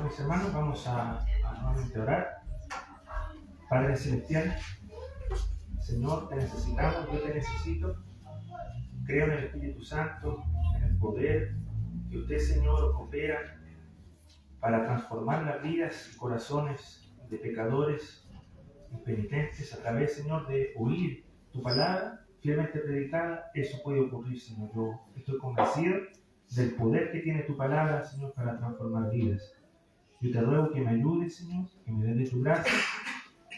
mis hermanos, vamos a nuevamente orar. Padre Celestial, Señor, te necesitamos, yo te necesito. Creo en el Espíritu Santo, en el poder que usted, Señor, opera para transformar las vidas y corazones de pecadores impenitentes a través, Señor, de oír tu palabra fielmente predicada. Eso puede ocurrir, Señor. Yo estoy convencido del poder que tiene tu palabra, Señor, para transformar vidas. Yo te ruego que me ayudes, Señor, que me des de tu gracia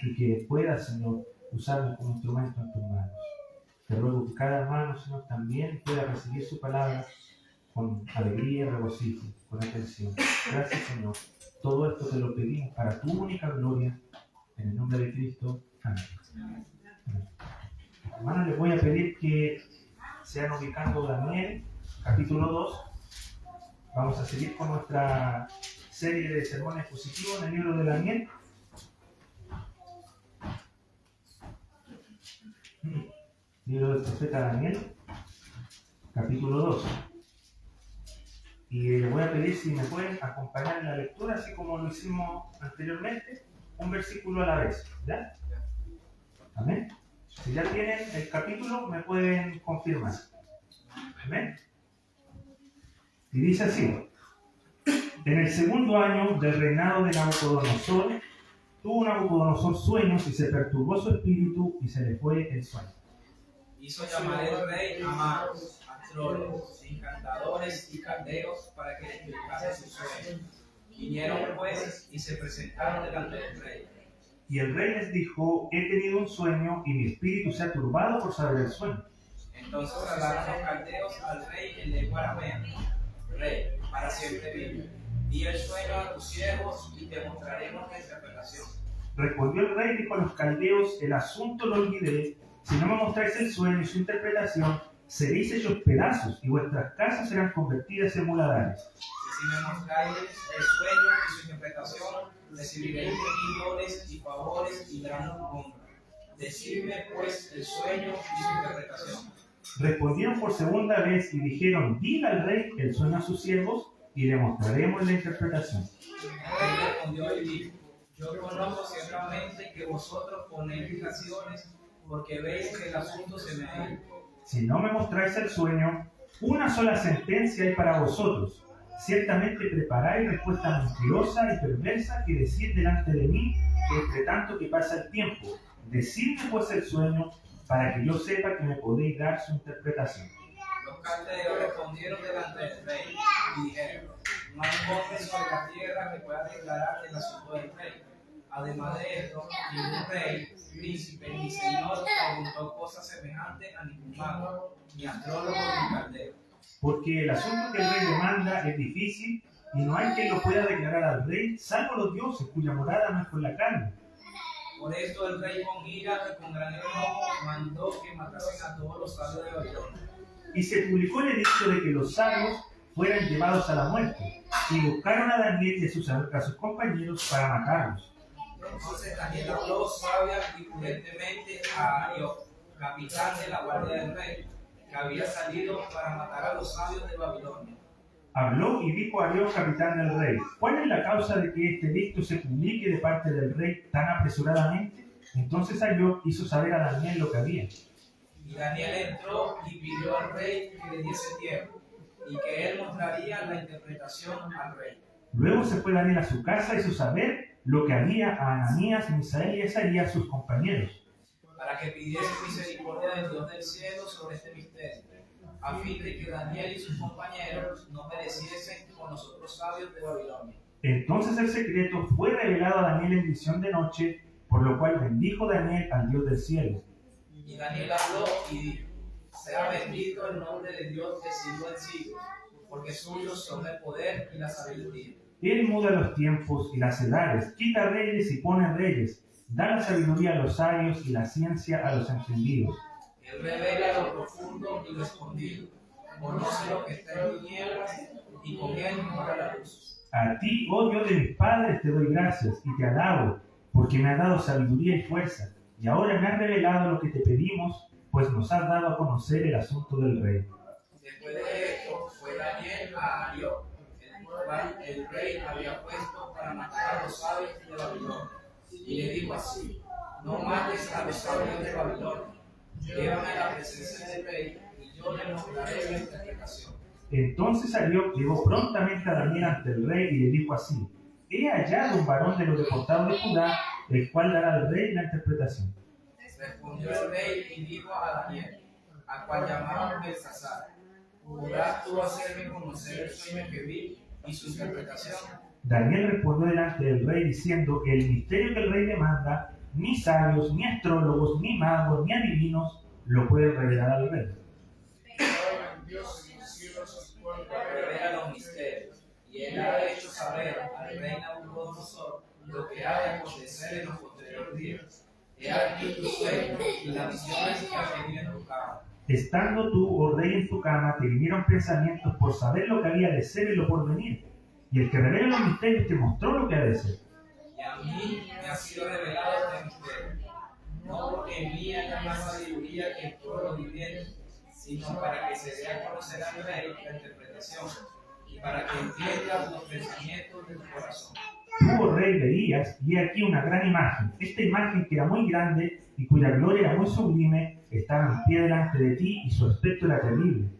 y que puedas, Señor, usarme como instrumento en tus manos. Te ruego que cada hermano, Señor, también pueda recibir su palabra con alegría y regocijo, con atención. Gracias, Señor. Todo esto te lo pedimos para tu única gloria, en el nombre de Cristo. Amén. Amén. Hermanos, les voy a pedir que sean ubicando Daniel, capítulo 2. Vamos a seguir con nuestra serie de sermones expositivos en el libro de Daniel. Libro del profeta Daniel, capítulo 2. Y les voy a pedir si me pueden acompañar en la lectura, así como lo hicimos anteriormente, un versículo a la vez. ¿Ya? Amén. Si ya tienen el capítulo, me pueden confirmar. Amén. Y dice así: en el segundo año del reinado de Nabucodonosor, tuvo Nabucodonosor sueños y se perturbó su espíritu y se le fue el sueño. Hizo llamar el rey a magos, astrólogos, encantadores y caldeos para que le explicase sus sueños. Vinieron pues y se presentaron delante del rey. Y el rey les dijo: he tenido un sueño y mi espíritu se ha turbado por saber el sueño. Entonces hablaron los caldeos al rey en lengua aramea: Rey, para siempre vive. Di el sueño a tus siervos y te mostraremos la interpretación. Respondió el rey, dijo a los caldeos: el asunto lo olvidé. Si no me mostráis el sueño y su interpretación, seréis hechos pedazos y vuestras casas serán convertidas en muladares. Si me mostráis el sueño y su interpretación, recibiréis de mí dones y favores y gran honra. Decidme pues el sueño y su interpretación. Respondieron por segunda vez y dijeron: diga al rey el sueño a sus siervos y le mostraremos la interpretación. El rey respondió y dijo: yo conozco ciertamente que vosotros ponéis dilaciones porque veis que el asunto se me ha ido. Si no me mostráis el sueño, una sola sentencia hay para vosotros. Ciertamente preparáis respuesta mentirosa y perversa que decir delante de mí, entre tanto que pasa el tiempo. Decidme pues el sueño, para que yo sepa que me podéis dar su interpretación. Los caldeos respondieron delante del rey y dijeron: no hay hombre sobre la tierra que pueda declarar el asunto del rey. Además de esto, ningún rey, príncipe ni señor preguntó cosas semejantes a ningún mago, ni astrólogo ni caldeo. Porque el asunto que el rey demanda es difícil y no hay quien lo pueda declarar al rey, salvo los dioses, cuya morada no es con la carne. Por esto el rey con ira y con gran enojo mandó que matasen a todos los sabios de Babilonia. Y se publicó el edicto de que los sabios fueran llevados a la muerte, y buscaron a Daniel y a sus compañeros para matarlos. Entonces Daniel habló sabia y prudentemente a Arioc, capitán de la guardia del rey, que había salido para matar a los sabios de Babilonia. Habló y dijo a Arioc, capitán del rey: ¿cuál es la causa de que este edicto se publique de parte del rey tan apresuradamente? Entonces Arioc hizo saber a Daniel lo que había. Y Daniel entró y pidió al rey que le diese tiempo, y que él mostraría la interpretación al rey. Luego se fue Daniel a su casa y hizo saber lo que había a Ananías, Misael y Azarías, sus compañeros, para que pidiese misericordia del Dios del cielo sobre este misterio, a fin de que Daniel y sus compañeros no pereciesen con los otros sabios de Babilonia. Entonces el secreto fue revelado a Daniel en visión de noche, por lo cual bendijo Daniel al Dios del cielo. Y Daniel habló y dijo: sea bendito el nombre de Dios de siglo en siglo, porque suyos son el poder y la sabiduría. Él muda los tiempos y las edades, quita reyes y pone reyes, da la sabiduría a los sabios y la ciencia a los entendidos. Él revela lo profundo y lo escondido, conoce lo que está en tinieblas y con él mora la luz. A ti, oh Dios de mis padres, te doy gracias y te alabo, porque me has dado sabiduría y fuerza, y ahora me has revelado lo que te pedimos, pues nos has dado a conocer el asunto del rey. Después de esto, fue Daniel a Arioc, cual el rey había puesto para matar a los sabios de Babilonia. Y le dijo así: no mates a los sabios de Babilonia, llévame a la presencia del rey y yo le mostraré la interpretación. Entonces salió, llegó prontamente a Daniel ante el rey y le dijo así: he hallado un varón de los deportados de Judá, el cual dará al rey la interpretación. Respondió el rey y dijo a Daniel, a cual llamaban Belsasar: ¿podrás tú hacerme conocer el sueño que vi y su interpretación? Daniel respondió delante del rey diciendo: el misterio que el rey demanda, ni sabios, ni astrólogos, ni magos, ni adivinos lo pueden revelar al rey. Revela los misterios, y él ha hecho saber al rey Nabucodonosor lo que ha de acontecer en los posteriores días. He aquí tu sueño y las visiones que has tenido en tu cama. Estando tú, oh rey, en tu cama, te vinieron pensamientos por saber lo que había de ser y lo por venir. Y el que revela los misterios te mostró lo que ha de ser. Y a mí me ha sido revelado este misterio, no porque en mí haya más sabiduría que en todos los vivientes, sino para que se dé a conocer al rey la interpretación, y para que entienda los pensamientos del corazón. Tú, oh rey, veías, y he aquí una gran imagen. Esta imagen, que era muy grande y cuya gloria era muy sublime, estaba en pie delante de ti, y su aspecto era terrible.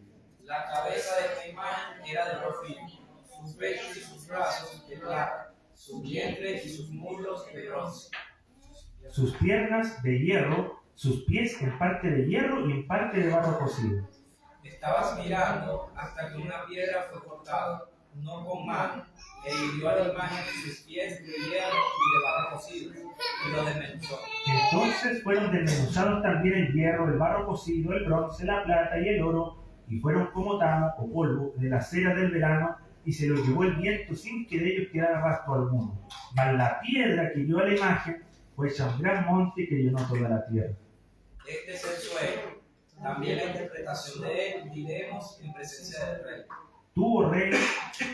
La cabeza de esta imagen era de oro fino, sus pechos y sus brazos de plata, su vientre y sus muslos de bronce, Sus piernas de hierro, sus pies en parte de hierro y en parte de barro cocido. Estabas mirando hasta que una piedra fue cortada, no con mano, e hirió a la imagen de sus pies de hierro y de barro cocido, y lo desmenuzó. Entonces fueron desmenuzados también el hierro, el barro cocido, el bronce, la plata y el oro, y fueron como tama o polvo de la cera del verano, y se los llevó el viento sin que de ellos quedara rastro alguno. Mas la piedra que dio a la imagen fue hecha un gran monte que llenó toda la tierra. Este es el sueño. También la interpretación de él diremos en presencia del rey. Tú, oh rey,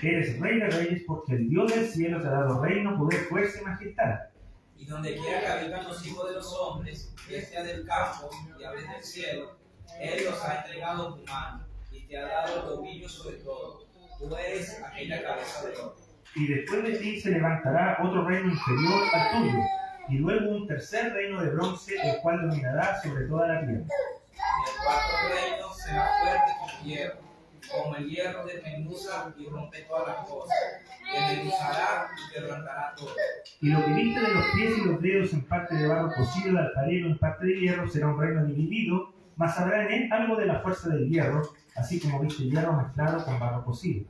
eres rey de reyes, porque el Dios del cielo te ha dado reino, poder, fuerza y majestad. Y donde quiera que habitan los hijos de los hombres, bestia del campo y aves del cielo, él los ha entregado en tu mano, y te ha dado el dominio sobre todo. Tú eres aquella cabeza de oro. Y después de ti se levantará otro reino inferior al tuyo, y luego un tercer reino de bronce, el cual dominará sobre toda la tierra. Y el cuarto reino será fuerte como hierro, como el hierro desmenuza y rompe todas las cosas, desmenuzará y quebrantará todo. Y lo que viste de los pies y los dedos en parte de barro cocido, de alfarero en parte de hierro, será un reino dividido, mas habrá en él algo de la fuerza del hierro, así como viste hierro mezclado con barro cocido.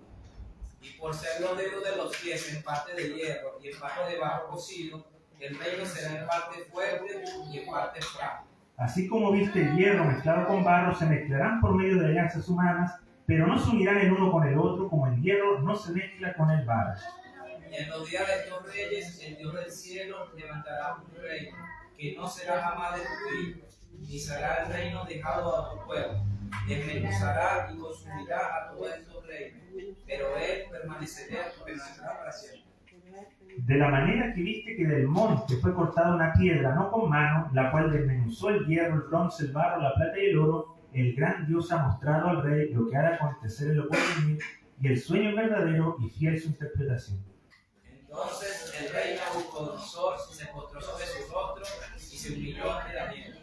Y por ser los dedos de los pies en parte de hierro y en parte de barro cocido, el reino será en parte fuerte y en parte frágil. Así como viste el hierro mezclado con barro, se mezclarán por medio de alianzas humanas, pero no se unirán el uno con el otro, como el hierro no se mezcla con el barro. Y en los días de estos reyes, el Dios del cielo levantará un reino, que no será jamás destruido, ni será el reino dejado a tu pueblo. Desmenuzará y consumirá a todos estos reinos, pero él permanecerá para siempre. De la manera que viste que del monte fue cortada una piedra, no con mano, la cual desmenuzó el hierro, el bronce, el barro, la plata y el oro, el gran Dios ha mostrado al rey lo que ha de acontecer en lo porvenir, y el sueño es verdadero y fiel su interpretación. Entonces el rey Nabucodonosor se postró sobre su rostro y se humilló ante Daniel,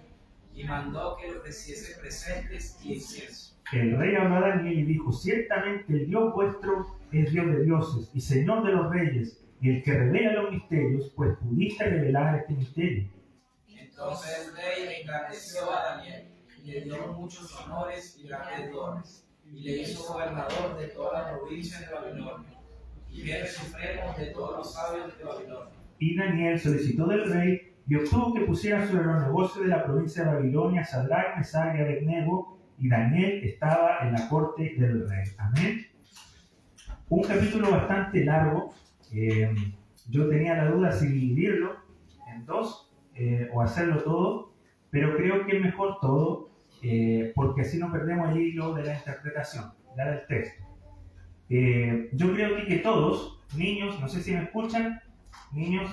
y mandó que le ofreciese presentes y incienso. El rey habló a Daniel y dijo: ciertamente el Dios vuestro es Dios de dioses y Señor de los reyes, y el que revela los misterios, pues pudiste revelar este misterio. Entonces el rey engrandeció a Daniel, y le dio muchos honores y grandes dones, y le hizo gobernador de toda la provincia de Babilonia, y jefe supremo de todos los sabios de Babilonia. Y Daniel solicitó del rey y obtuvo que pusieran sobre los negocios de la provincia de Babilonia Sadrach, Mesach y Abednego, y Daniel estaba en la corte del rey. Amén. Un capítulo bastante largo. Yo tenía la duda si dividirlo en dos o hacerlo todo, pero creo que es mejor todo, porque así no perdemos el hilo de la interpretación, del texto. Yo creo que todos, niños, no sé si me escuchan, niños,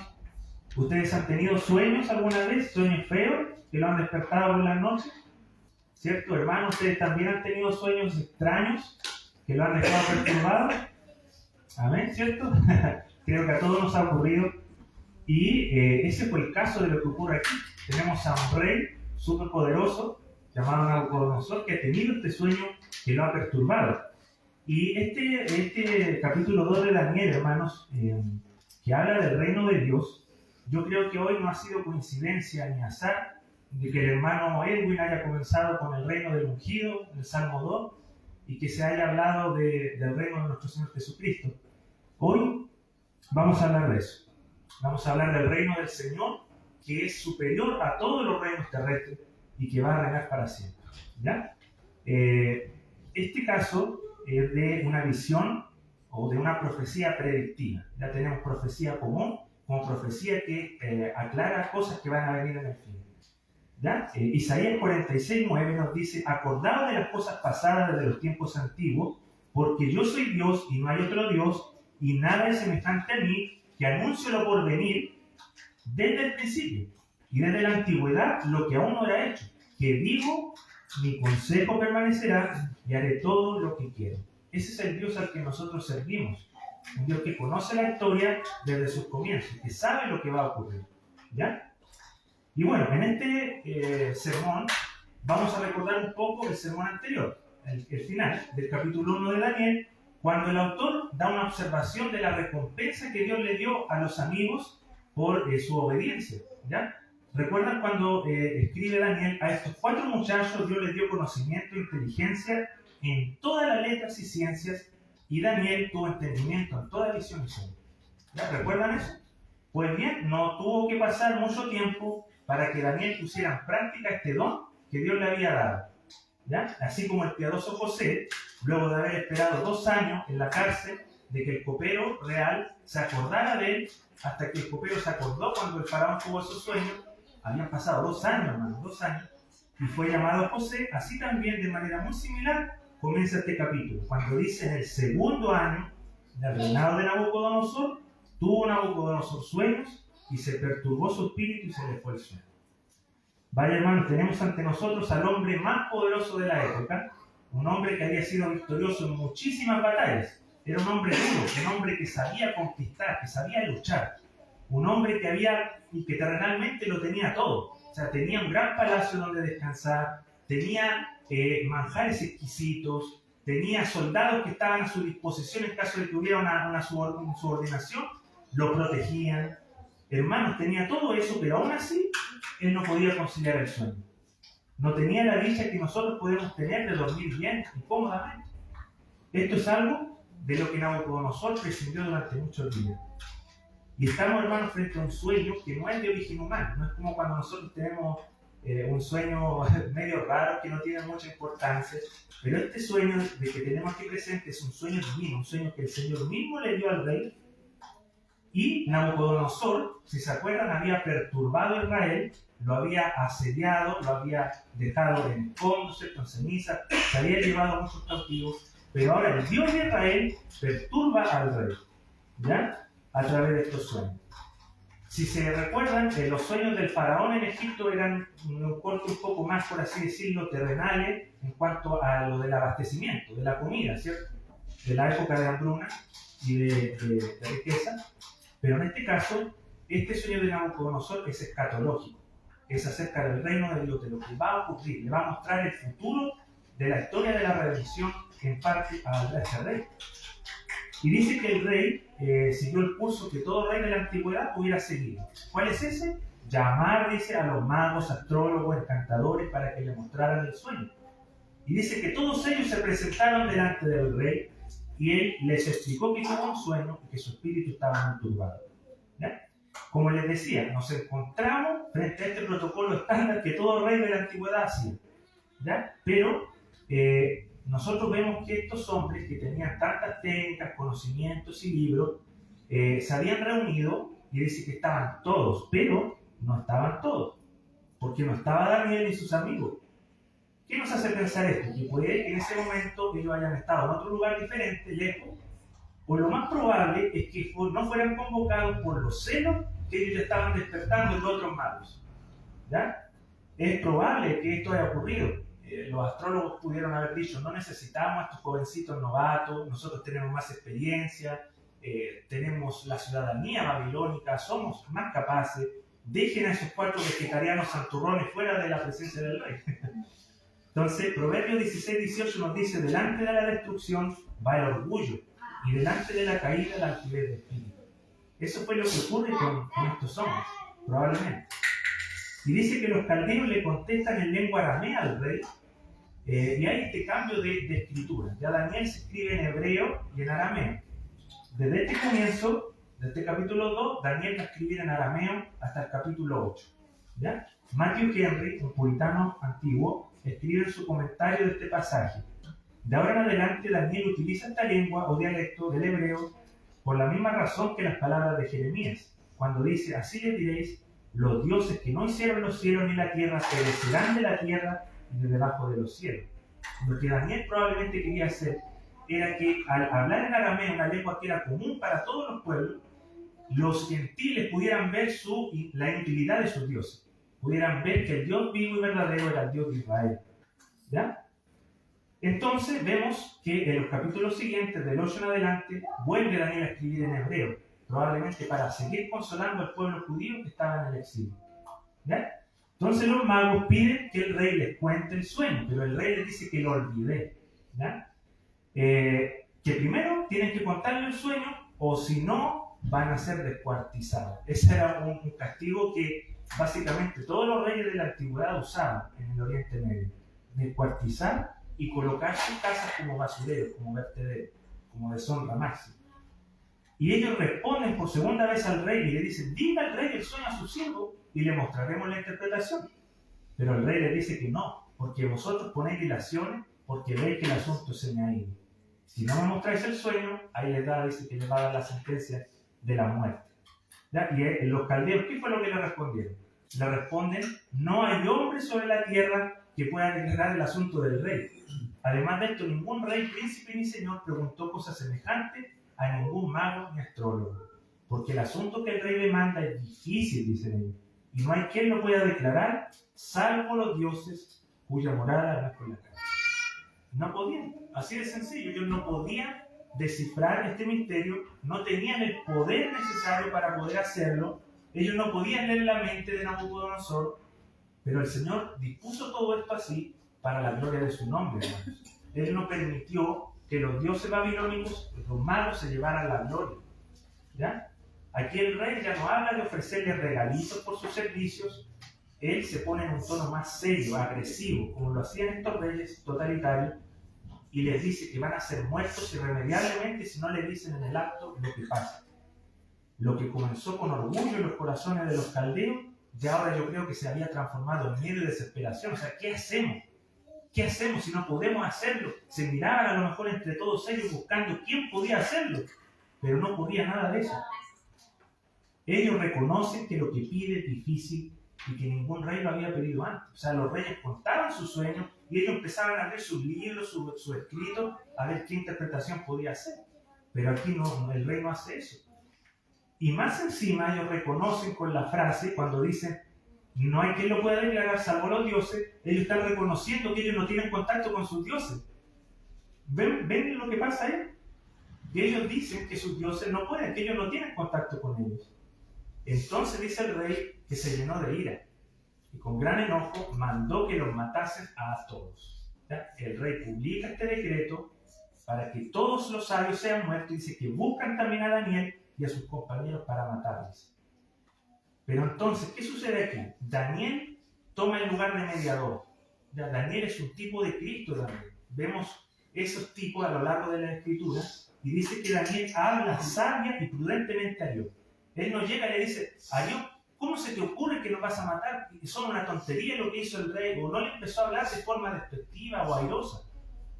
¿ustedes han tenido sueños alguna vez? ¿Sueños feos que lo han despertado por las noches? ¿Cierto, hermano? ¿Ustedes también han tenido sueños extraños que lo han dejado perturbado? Amén, ¿cierto? Creo que a todos nos ha ocurrido. Y ese fue el caso de lo que ocurre aquí. Tenemos a un rey súper poderoso, llamado Nabucodonosor, que ha tenido este sueño que lo ha perturbado. Y este capítulo 2 de Daniel, hermanos, que habla del reino de Dios, yo creo que hoy no ha sido coincidencia ni azar de que el hermano Edwin haya comenzado con el reino del ungido, el Salmo 2, y que se haya hablado del reino de nuestro Señor Jesucristo. Hoy vamos a hablar de eso. Vamos a hablar del reino del Señor, que es superior a todos los reinos terrestres y que va a reinar para siempre. ¿Ya? Este caso es de una visión o de una profecía predictiva. Ya tenemos profecía común como profecía que aclara cosas que van a venir en el fin. ¿Ya? Isaías 46:9 nos dice: acordaos de las cosas pasadas desde los tiempos antiguos, porque yo soy Dios y no hay otro Dios, y nada es semejante a mí, que anuncio lo por venir desde el principio y desde la antigüedad lo que aún no era hecho, que digo, mi consejo permanecerá y haré todo lo que quiero. Ese es el Dios al que nosotros servimos, un Dios que conoce la historia desde sus comienzos, que sabe lo que va a ocurrir. ¿Ya? Y bueno, en este sermón vamos a recordar un poco el sermón anterior, el final del capítulo 1 de Daniel, cuando el autor da una observación de la recompensa que Dios le dio a los amigos por su obediencia. ¿Ya? ¿Recuerdan cuando escribe Daniel: a estos 4 muchachos Dios les dio conocimiento e inteligencia en todas las letras y ciencias, y Daniel tuvo entendimiento en toda visión y sueño? ¿Ya? ¿Recuerdan eso? Pues bien, no tuvo que pasar mucho tiempo para que Daniel pusiera en práctica este don que Dios le había dado. ¿Ya? Así como el piadoso José, luego de haber esperado 2 años en la cárcel, de que el copero real se acordara de él, hasta que el copero se acordó cuando el faraón tuvo esos sueños. Habían pasado 2 años, hermano, 2 años, y fue llamado José. Así también, de manera muy similar, comienza este capítulo, cuando dice: en el segundo año del reinado de Nabucodonosor, tuvo Nabucodonosor sueños, y se perturbó su espíritu y se le fue el sueño. Vaya, hermano, tenemos ante nosotros al hombre más poderoso de la época, un hombre que había sido victorioso en muchísimas batallas. Era un hombre duro, un hombre que sabía conquistar, que sabía luchar, un hombre que había y que terrenalmente lo tenía todo. O sea, tenía un gran palacio donde descansar, tenía manjares exquisitos, tenía soldados que estaban a su disposición en caso de que hubiera una subordinación, lo protegían. Hermanos, tenía todo eso, pero aún así él no podía conciliar el sueño. No tenía la dicha que nosotros podemos tener de dormir bien y cómodamente. Esto es algo de lo que Nabucodonosor prescindió durante muchos días. Y estamos, hermanos, frente a un sueño que no es de origen humano. No es como cuando nosotros tenemos un sueño medio raro que no tiene mucha importancia. Pero este sueño de que tenemos aquí presente es un sueño divino, un sueño que el Señor mismo le dio al rey. Y Nabucodonosor, si se acuerdan, había perturbado a Israel, lo había asediado, lo había dejado en escombros, en ceniza, se había llevado a muchos cautivos, pero ahora el Dios de Israel perturba al rey, ¿ya? A través de estos sueños. Si se recuerdan, los sueños del faraón en Egipto eran un corte un poco más, por así decirlo, terrenales en cuanto a lo del abastecimiento, de la comida, ¿cierto? De la época de hambruna y de riqueza. Pero en este caso, este sueño de Nabucodonosor es escatológico, es acerca del reino de Dios, de lo que va a ocurrir, le va a mostrar el futuro de la historia de la redención en parte a este rey. Y dice que el rey siguió el curso que todo rey de la antigüedad hubiera seguido. ¿Cuál es ese? Llamar, dice, a los magos, astrólogos, encantadores para que le mostraran el sueño. Y dice que todos ellos se presentaron delante del rey, y él les explicó que tuvo un sueño y que su espíritu estaba muy turbado. ¿Ya? Como les decía, nos encontramos frente a este protocolo estándar que todo rey de la antigüedad hacía. ¿Ya? Pero nosotros vemos que estos hombres que tenían tantas técnicas, conocimientos y libros, se habían reunido y dice que estaban todos, pero no estaban todos, porque no estaba Daniel y sus amigos. ¿Qué nos hace pensar esto? Que puede que en ese momento ellos hayan estado en otro lugar diferente, lejos, o lo más probable es que no fueran convocados por los celos que ellos ya estaban despertando en los otros magos. ¿Ya? Es probable que esto haya ocurrido. Los astrólogos pudieron haber dicho: no necesitamos a estos jovencitos novatos, nosotros tenemos más experiencia, tenemos la ciudadanía babilónica, somos más capaces, dejen a esos 4 vegetarianos santurrones fuera de la presencia del rey. Entonces, Proverbios 16-18 nos dice, delante de la destrucción va el orgullo, y delante de la caída la altivez de espíritu. Eso fue lo que ocurre con estos hombres, probablemente. Y dice que los caldeos le contestan en lengua aramea al rey, y hay este cambio de escritura. Ya Daniel se escribe en hebreo y en arameo. Desde este comienzo, desde este capítulo 2, Daniel va a escribir en arameo hasta el capítulo 8. ¿Ya? Matthew Henry, un puritano antiguo, escribe en su comentario de este pasaje: de ahora en adelante Daniel utiliza esta lengua o dialecto del hebreo por la misma razón que las palabras de Jeremías, cuando dice, así les diréis, los dioses que no hicieron los cielos ni la tierra perecerán de la tierra y de debajo de los cielos. Lo que Daniel probablemente quería hacer era que al hablar en arameo, una lengua que era común para todos los pueblos, los gentiles pudieran ver la inutilidad de sus dioses, pudieran ver que el Dios vivo y verdadero era el Dios de Israel. ¿Ya? Entonces vemos que en los capítulos siguientes, del 8 en adelante, vuelve Daniel a escribir en hebreo, probablemente para seguir consolando al pueblo judío que estaba en el exilio. ¿Ya? Entonces los magos piden que el rey les cuente el sueño, pero el rey les dice que lo olvide. ¿Ya? Que primero tienen que contarle el sueño, o si no, van a ser descuartizados. Ese era un castigo que básicamente todos los reyes de la antigüedad usaban en el Oriente Medio: descuartizar y colocar sus casas como basureros, como vertederos, como deshonra máxima. Y ellos responden por segunda vez al rey y le dicen, diga al rey el sueño a su siervo y le mostraremos la interpretación. Pero el rey le dice que no, porque vosotros ponéis dilaciones porque veis que el asunto se me ha ido. Si no me mostráis el sueño, ahí dice que les va a dar la sentencia de la muerte. ¿Ya? Y los caldeos, ¿qué fue lo que le respondieron? Le responden, no hay hombre sobre la tierra que pueda declarar el asunto del rey. Además de esto, ningún rey, príncipe ni señor preguntó cosas semejantes a ningún mago ni astrólogo, porque el asunto que el rey demanda es difícil, dicen ellos, y no hay quien lo pueda declarar, salvo los dioses cuya morada es con la cara. No podían, así de sencillo, ellos no podían descifrar este misterio, no tenían el poder necesario para poder hacerlo, ellos no podían leer la mente de Nabucodonosor, pero el Señor dispuso todo esto así para la gloria de su nombre, hermanos. Él no permitió que los dioses babilónicos, los magos, se llevaran la gloria. ¿Ya? Aquí el rey ya no habla de ofrecerle regalitos por sus servicios, él se pone en un tono más serio, agresivo, como lo hacían estos reyes totalitarios, y les dice que van a ser muertos irremediablemente si no le dicen en el acto lo que pasa. Lo que comenzó con orgullo en los corazones de los caldeos, ya ahora yo creo que se había transformado en miedo y desesperación. O sea, ¿qué hacemos? ¿Qué hacemos si no podemos hacerlo? Se miraban a lo mejor entre todos ellos buscando quién podía hacerlo, pero no podía nada de eso. Ellos reconocen que lo que pide es difícil y que ningún rey lo había pedido antes. O sea, los reyes contaban sus sueños y ellos empezaban a ver sus libros, sus escritos, a ver qué interpretación podía hacer. Pero aquí no, el rey no hace eso. Y más encima ellos reconocen con la frase, cuando dicen, no hay quien lo pueda declarar salvo los dioses, ellos están reconociendo que ellos no tienen contacto con sus dioses. ¿Ven lo que pasa ahí? Que ellos dicen que sus dioses no pueden, que ellos no tienen contacto con ellos. Entonces dice el rey que se llenó de ira y con gran enojo mandó que los matasen a todos. ¿Ya? El rey publica este decreto para que todos los sabios sean muertos y dice que buscan también a Daniel y a sus compañeros para matarles. Pero entonces, ¿qué sucede aquí? Daniel toma el lugar de mediador. ¿Ya? Daniel es un tipo de Cristo también. Vemos esos tipos a lo largo de la Escritura y dice que Daniel habla sabia y prudentemente a Dios. Él no llega y le dice, a Dios, ¿cómo se te ocurre que nos vas a matar? Son una tontería lo que hizo el rey. O no le empezó a hablar de forma despectiva o airosa.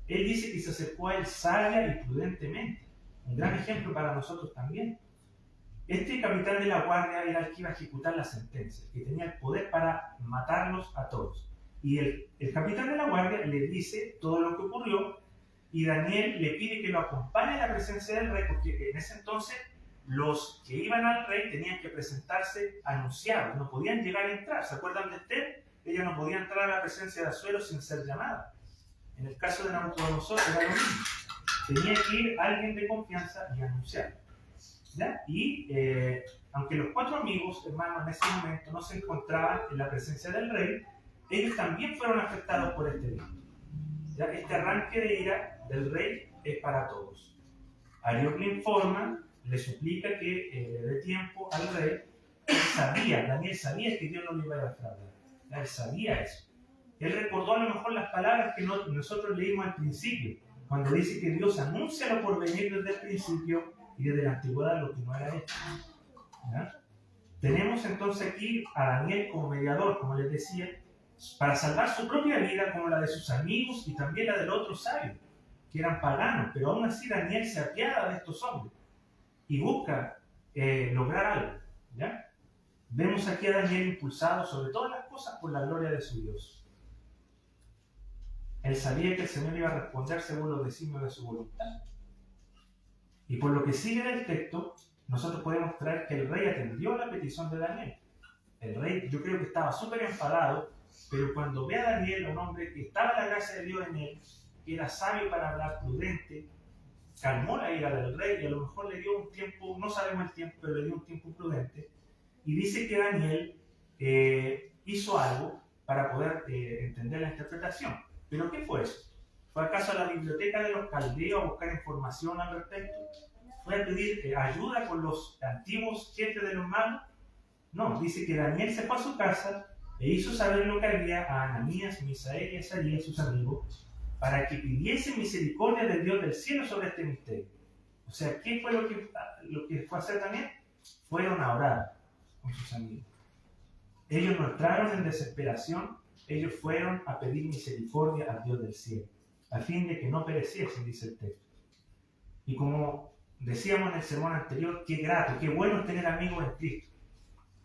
Él dice que se acercó a él sabia y prudentemente. Un gran ejemplo para nosotros también. Este capitán de la guardia era el que iba a ejecutar la sentencia, que tenía el poder para matarlos a todos. Y el capitán de la guardia le dice todo lo que ocurrió y Daniel le pide que lo acompañe a la presencia del rey, porque en ese entonces los que iban al rey tenían que presentarse anunciados, no podían llegar a entrar. ¿Se acuerdan de Esther? Ella no podía entrar a la presencia de Asuero sin ser llamada. En el caso de Nabucodonosor era lo mismo. Tenía que ir alguien de confianza y anunciar. ¿ya? Y aunque los 4 amigos, hermanos, en ese momento no se encontraban en la presencia del rey, ellos también fueron afectados por este edicto. ¿Ya? Este arranque de ira del rey es para todos. Arioc le informa, le suplica que le dé tiempo al rey. Él sabía, Daniel sabía que Dios no le iba a defraudar. Él sabía eso. Él recordó a lo mejor las palabras que nosotros leímos al principio, cuando dice que Dios anuncia lo por venir desde el principio y desde la antigüedad lo que no era hecho. ¿Ya? Tenemos entonces aquí a Daniel como mediador, como les decía, para salvar su propia vida como la de sus amigos y también la del otro sabio, que eran paganos, pero aún así Daniel se apiada de estos hombres y busca lograr algo. ¿Ya? Vemos aquí a Daniel impulsado sobre todas las cosas por la gloria de su Dios. Él sabía que el Señor iba a responder según los designios de su voluntad. Y por lo que sigue del texto, nosotros podemos traer que el rey atendió la petición de Daniel. El rey, yo creo que estaba súper enfadado, pero cuando ve a Daniel, un hombre que estaba la gracia de Dios en él, que era sabio para hablar, prudente, calmó la ira del rey y a lo mejor le dio un tiempo, no sabemos el tiempo, pero le dio un tiempo prudente. Y dice que Daniel hizo algo para poder entender la interpretación. ¿Pero qué fue eso? ¿Fue acaso a la biblioteca de los caldeos a buscar información al respecto? ¿Fue a pedir ayuda con los antiguos jefes de los magos? No, dice que Daniel se fue a su casa e hizo saber lo que había a Ananías, Misael y Azarías, sus amigos, para que pidiesen misericordia del Dios del cielo sobre este misterio. O sea, ¿qué fue lo que fue a hacer Daniel? Fueron a orar con sus amigos. Ellos no entraron en desesperación, ellos fueron a pedir misericordia al Dios del cielo, a fin de que no pereciesen, dice el texto. Y como decíamos en el sermón anterior, qué grato, qué bueno es tener amigos en Cristo.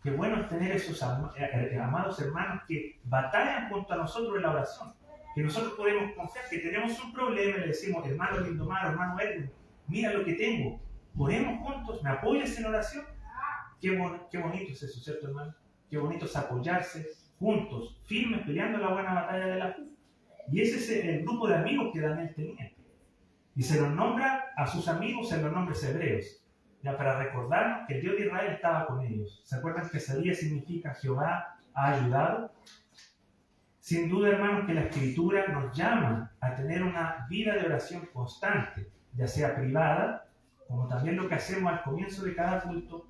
Qué bueno es tener esos amados hermanos que batallan junto a nosotros en la oración. Que nosotros podemos confiar que tenemos un problema y le decimos, hermano Lindomar, hermano Edwin, mira lo que tengo. Oremos juntos, ¿me apoyas en oración? Qué bonito es eso, ¿cierto, hermano? Qué bonito es apoyarse juntos, firmes, peleando la buena batalla de la fe. Y ese es el grupo de amigos que Daniel tenía. Y se los nombra a sus amigos en los nombres hebreos, ya para recordarnos que el Dios de Israel estaba con ellos. ¿Se acuerdan que Sadía significa Jehová ha ayudado? Sin duda, hermanos, que la Escritura nos llama a tener una vida de oración constante, ya sea privada, como también lo que hacemos al comienzo de cada culto,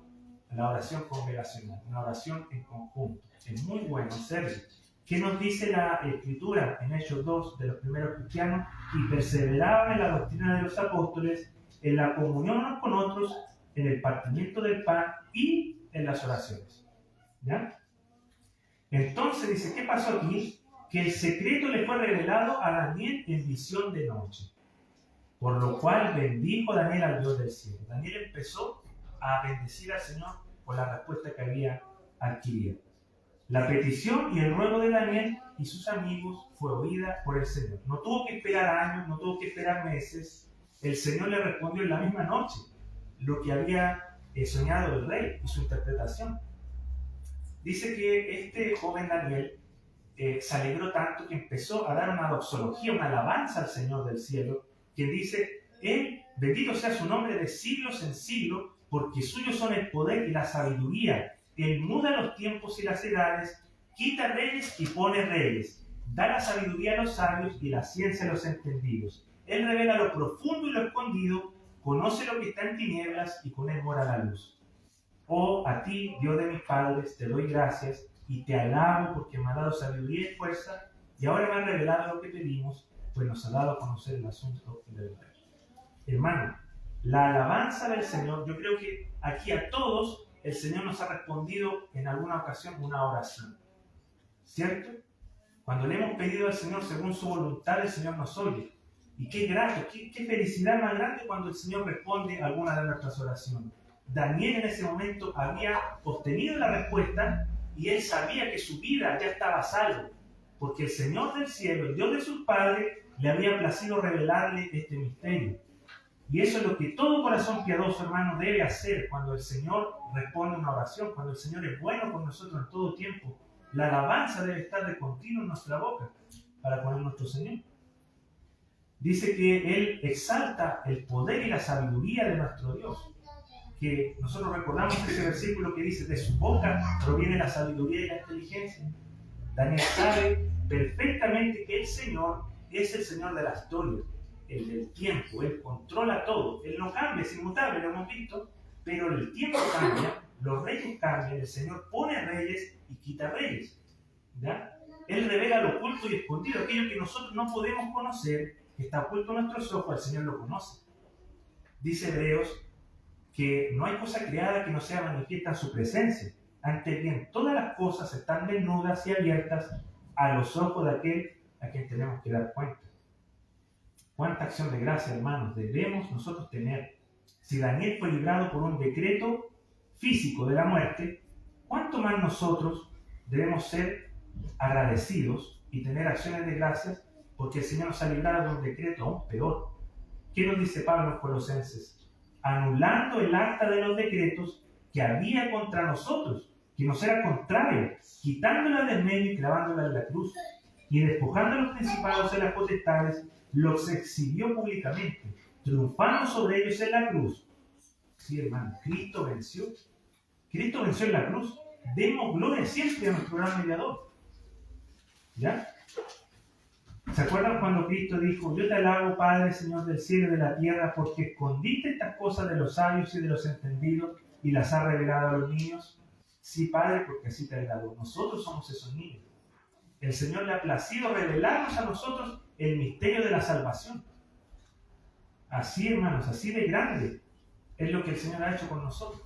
la oración congregacional, una oración en conjunto. Es muy bueno hacerlo. ¿Qué nos dice la Escritura en Hechos 2 de los primeros cristianos? Y perseveraban en la doctrina de los apóstoles, en la comunión unos con otros, en el partimiento del pan y en las oraciones. ¿Ya? Entonces dice, ¿qué pasó aquí? Que el secreto le fue revelado a Daniel en visión de noche, por lo cual bendijo Daniel al Dios del cielo. Daniel empezó a bendecir al Señor por la respuesta que había adquirido. La petición y el ruego de Daniel y sus amigos fue oída por el Señor. No tuvo que esperar años, no tuvo que esperar meses. El Señor le respondió en la misma noche lo que había soñado el rey y su interpretación. Dice que este joven Daniel se alegró tanto que empezó a dar una doxología, una alabanza al Señor del cielo, que dice, Él, bendito sea su nombre de siglos en siglos, porque suyos son el poder y la sabiduría. Él muda los tiempos y las edades, quita reyes y pone reyes, da la sabiduría a los sabios y la ciencia a los entendidos. Él revela lo profundo y lo escondido, conoce lo que está en tinieblas y con él mora la luz. Oh, a ti, Dios de mis padres, te doy gracias y te alabo porque me ha dado sabiduría y fuerza y ahora me ha revelado lo que pedimos, pues nos ha dado a conocer el asunto del rey. Hermano, la alabanza del Señor, yo creo que aquí a todos el Señor nos ha respondido en alguna ocasión una oración, ¿cierto? Cuando le hemos pedido al Señor según su voluntad, el Señor nos oye. Y qué grato, qué felicidad más grande cuando el Señor responde a alguna de nuestras oraciones. Daniel en ese momento había obtenido la respuesta y él sabía que su vida ya estaba a salvo, porque el Señor del cielo, el Dios de sus padres, le había placido revelarle este misterio. Y eso es lo que todo corazón piadoso, hermano, debe hacer cuando el Señor responde una oración, cuando el Señor es bueno con nosotros en todo tiempo. La alabanza debe estar de continuo en nuestra boca para con nuestro Señor. Dice que Él exalta el poder y la sabiduría de nuestro Dios. que nosotros recordamos ese versículo que dice, de su boca proviene la sabiduría y la inteligencia. Daniel sabe perfectamente que el Señor es el Señor de la historia, el del tiempo. Él controla todo. Él no cambia, es inmutable, lo hemos visto, pero el tiempo cambia, los reyes cambian, el Señor pone reyes y quita reyes. ¿Ya? Él revela lo oculto y escondido, aquello que nosotros no podemos conocer, que está oculto a nuestros ojos, el Señor lo conoce. Dice Hebreos que no hay cosa creada que no sea manifiesta en su presencia. Antes bien, todas las cosas están desnudas y abiertas a los ojos de aquel a quien tenemos que dar cuenta. ¿Cuánta acción de gracia, hermanos, debemos nosotros tener? Si Daniel fue librado por un decreto físico de la muerte, ¿cuánto más nosotros debemos ser agradecidos y tener acciones de gracias porque el Señor nos ha librado de un decreto aún peor? ¿Qué nos dice Pablo en los Colosenses? Anulando el acta de los decretos que había contra nosotros, que nos era contraria, quitándola del medio y clavándola en la cruz, y despojando a los principados de las potestades, los exhibió públicamente, triunfando sobre ellos en la cruz. Sí, hermano, Cristo venció. Cristo venció en la cruz. Demos gloria siempre a nuestro gran mediador. ¿Ya? ¿Se acuerdan cuando Cristo dijo, yo te alabo, Padre, Señor del cielo y de la tierra, porque escondiste estas cosas de los sabios y de los entendidos y las has revelado a los niños? Sí, Padre, porque así te agradó. Nosotros somos esos niños. El Señor le ha placido revelarnos a nosotros el misterio de la salvación. Así, hermanos, así de grande es lo que el Señor ha hecho con nosotros.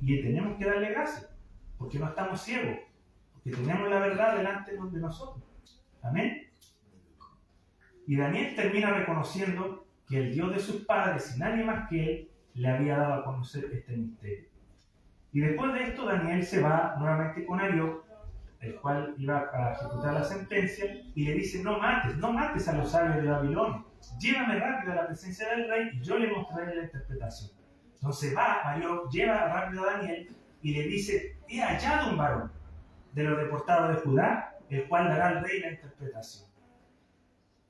Y tenemos que darle gracias, porque no estamos ciegos, porque tenemos la verdad delante de nosotros. Amén. Y Daniel termina reconociendo que el Dios de sus padres y nadie más que él le había dado a conocer este misterio. Y después de esto Daniel se va nuevamente con Arioc, el cual iba a ejecutar la sentencia, y le dice, no mates a los sabios de Babilonia, llévame rápido a la presencia del rey y yo le mostraré la interpretación. Entonces va Arioc, lleva rápido a Daniel y le dice, he hallado un varón de los deportados de Judá, el cual dará al rey la interpretación.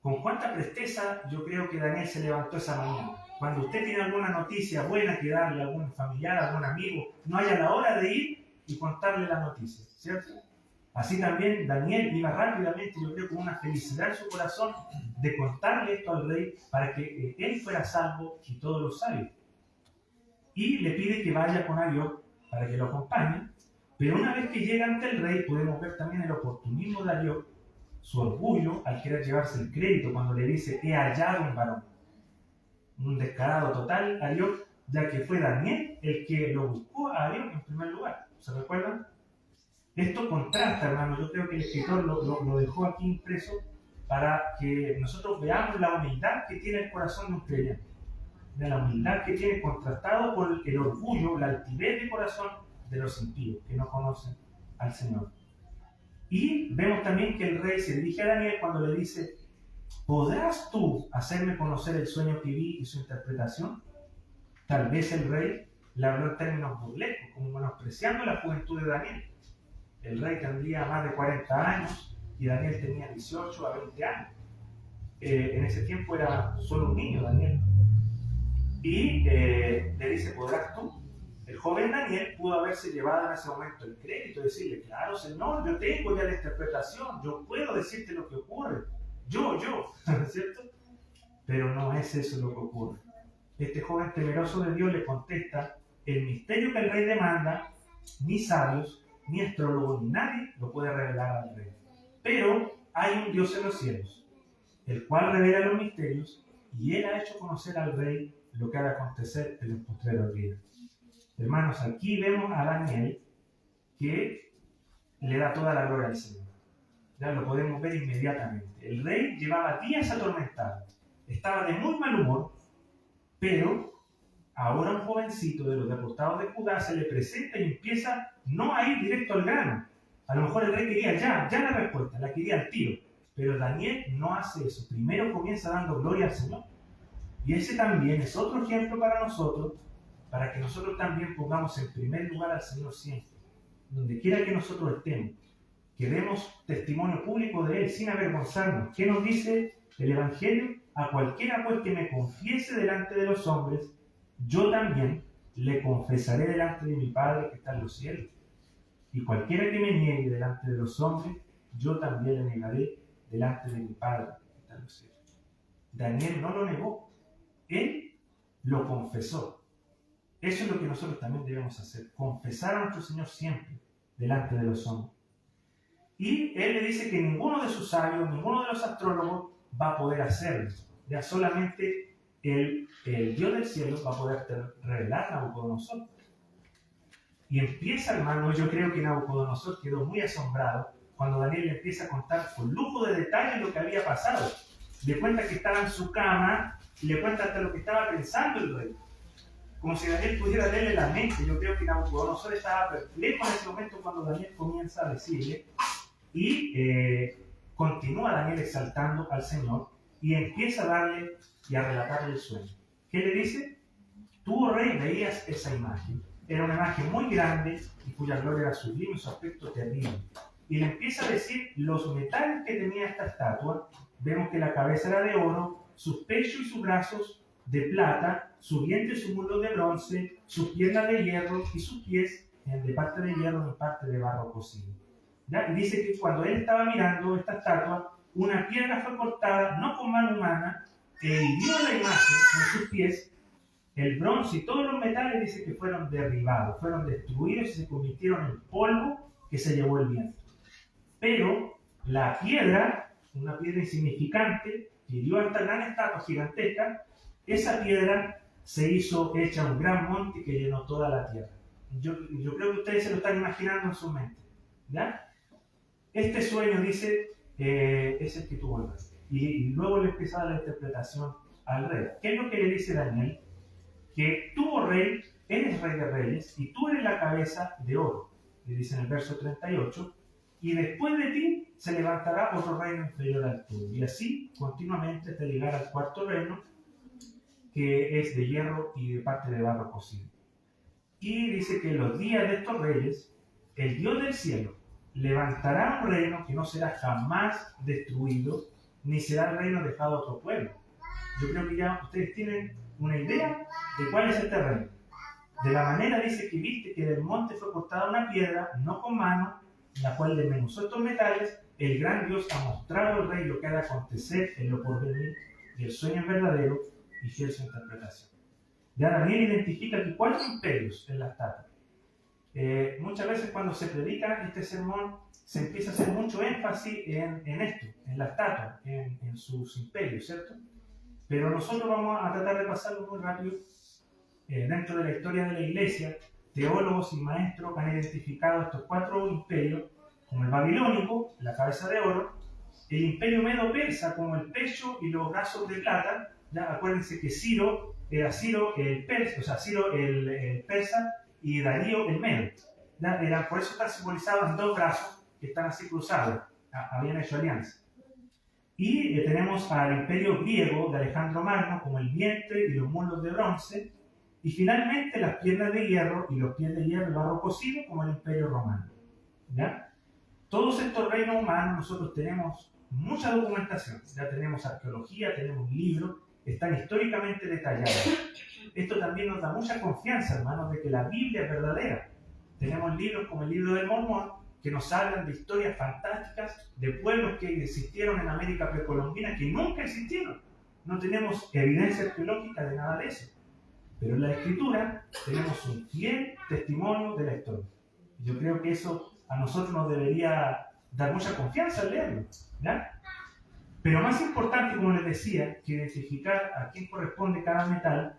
Con cuánta presteza yo creo que Daniel se levantó esa mañana. Cuando usted tiene alguna noticia buena que darle a algún familiar, a algún amigo, no haya la hora de ir y contarle la noticia, ¿cierto? Así también Daniel iba rápidamente, yo creo, con una felicidad en su corazón de contarle esto al rey para que él fuera salvo y todos los sabios. Y le pide que vaya con Arioc para que lo acompañe, pero una vez que llega ante el rey podemos ver también el oportunismo de Arioc, su orgullo al querer llevarse el crédito cuando le dice, he hallado un varón. Un descarado total, Arioc, ya que fue Daniel el que lo buscó a Arioc en primer lugar. ¿Se recuerdan? Esto contrasta, hermano, yo creo que el escritor lo dejó aquí impreso para que nosotros veamos la humildad que tiene el corazón de un creyente. De la humildad que tiene contrastado con el orgullo, la altivez de corazón de los impíos que no conocen al Señor. Y vemos también que el rey se dirige a Daniel cuando le dice, ¿podrás tú hacerme conocer el sueño que vi y su interpretación? Tal vez el rey le habló en términos burlescos, como menospreciando la juventud de Daniel. El rey tendría más de 40 años y Daniel tenía 18 a 20 años. En ese tiempo era solo un niño Daniel. Y le dice, ¿podrás tú? El joven Daniel pudo haberse llevado en ese momento el crédito y decirle, claro, Señor, yo tengo ya la interpretación, yo puedo decirte lo que ocurre. Yo, ¿cierto? Pero no es eso lo que ocurre. Este joven temeroso de Dios le contesta, el misterio que el rey demanda, ni sabios, ni astrólogos, ni nadie lo puede revelar al rey. Pero hay un Dios en los cielos, el cual revela los misterios, y él ha hecho conocer al rey lo que ha de acontecer en los postreros días. Hermanos, aquí vemos a Daniel que le da toda la gloria al Señor. Ya lo podemos ver inmediatamente. El rey llevaba días atormentado, estaba de muy mal humor, pero ahora un jovencito de los deportados de Judá se le presenta y empieza no a ir directo al grano. A lo mejor el rey quería ya la respuesta, la quería al tiro. Pero Daniel no hace eso. Primero comienza dando gloria al Señor. Y ese también es otro ejemplo para nosotros, para que nosotros también pongamos en primer lugar al Señor siempre, donde quiera que nosotros estemos, que demos testimonio público de Él sin avergonzarnos. ¿Qué nos dice el Evangelio? A cualquiera pues que me confiese delante de los hombres, yo también le confesaré delante de mi Padre que está en los cielos. Y cualquiera que me niegue delante de los hombres, yo también le negaré delante de mi Padre que está en los cielos. Daniel no lo negó, él lo confesó. Eso es lo que nosotros también debemos hacer, confesar a nuestro Señor siempre delante de los hombres. Y él le dice que ninguno de sus sabios, ninguno de los astrólogos va a poder hacerlo. Ya solamente el Dios del cielo va a poder revelar a Nabucodonosor. Y empieza, hermano, yo creo que Nabucodonosor quedó muy asombrado cuando Daniel le empieza a contar con lujo de detalle lo que había pasado. Le cuenta que estaba en su cama y le cuenta hasta lo que estaba pensando el rey. Como si Daniel pudiera leerle la mente. Yo creo que Nabucodonosor estaba perplejo en ese momento cuando Daniel comienza a decirle. Y continúa Daniel exaltando al Señor y empieza a darle y a relatarle el sueño. ¿Qué le dice? Tú, oh rey, veías esa imagen. Era una imagen muy grande y cuya gloria era sublime y su aspecto terrible. Y le empieza a decir los metales que tenía esta estatua. Vemos que la cabeza era de oro, sus pechos y sus brazos de plata, su vientre y su muslo de bronce, sus piernas de hierro y sus pies de parte de hierro y parte de barro cocido. ¿Ya? Y dice que cuando él estaba mirando esta estatua, una piedra fue cortada, no con mano humana, e hirió la imagen en sus pies. El bronce y todos los metales dice que fueron derribados, fueron destruidos y se convirtieron en polvo que se llevó el viento. Pero la piedra, una piedra insignificante, que hirió a esta gran estatua gigantesca, esa piedra se hizo hecha un gran monte que llenó toda la tierra. Yo creo que ustedes se lo están imaginando en su mente. ¿Ya? Este sueño, dice, es el que tuvo el rey. Y luego le empieza a dar la interpretación al rey. ¿Qué es lo que le dice Daniel? Que tú, oh rey, eres rey de reyes y tú eres la cabeza de oro. Le dice en el verso 38. Y después de ti se levantará otro reino inferior al tuyo. Y así continuamente hasta llegar al cuarto reino, que es de hierro y de parte de barro cocido. Y dice que en los días de estos reyes, el Dios del cielo levantará un reino que no será jamás destruido, ni será el reino dejado a otro pueblo. Yo creo que ya ustedes tienen una idea de cuál es este reino. De la manera, dice, que viste que del monte fue cortada una piedra, no con mano, la cual desmenuzó estos metales, el gran Dios ha mostrado al rey lo que ha de acontecer en lo porvenir, y el sueño es verdadero y fiel su interpretación. Ya Daniel identifica que 4 imperios en la estatua. Muchas veces cuando se predica este sermón se empieza a hacer mucho énfasis en esto, en la estatua, en sus imperios, ¿cierto? Pero nosotros vamos a tratar de pasarlo muy rápido. Dentro de la historia de la iglesia, teólogos y maestros han identificado estos 4 imperios como el babilónico, la cabeza de oro, el imperio medo-persa como el pecho y los brazos de plata. Ya acuérdense que Ciro era Ciro el persa, o sea, Ciro el persa y Darío el medo. Por eso están simbolizados en 2 brazos que están así cruzados, habían hecho alianza. Y tenemos al imperio griego de Alejandro Magno como el vientre y los muslos de bronce, y finalmente las piernas de hierro y los pies de hierro y barro cocido como el imperio romano. ¿Ya? Todos estos reinos humanos nosotros tenemos mucha documentación, ya tenemos arqueología, tenemos libros, están históricamente detallados. Esto también nos da mucha confianza, hermanos, de que la Biblia es verdadera. Tenemos libros como el libro del Mormón, que nos hablan de historias fantásticas de pueblos que existieron en América precolombina que nunca existieron. No tenemos evidencia arqueológica de nada de eso. Pero en la Escritura tenemos un fiel testimonio de la historia. Yo creo que eso a nosotros nos debería dar mucha confianza al leerlo, ¿ya? Pero más importante, como les decía, que identificar a quién corresponde cada metal,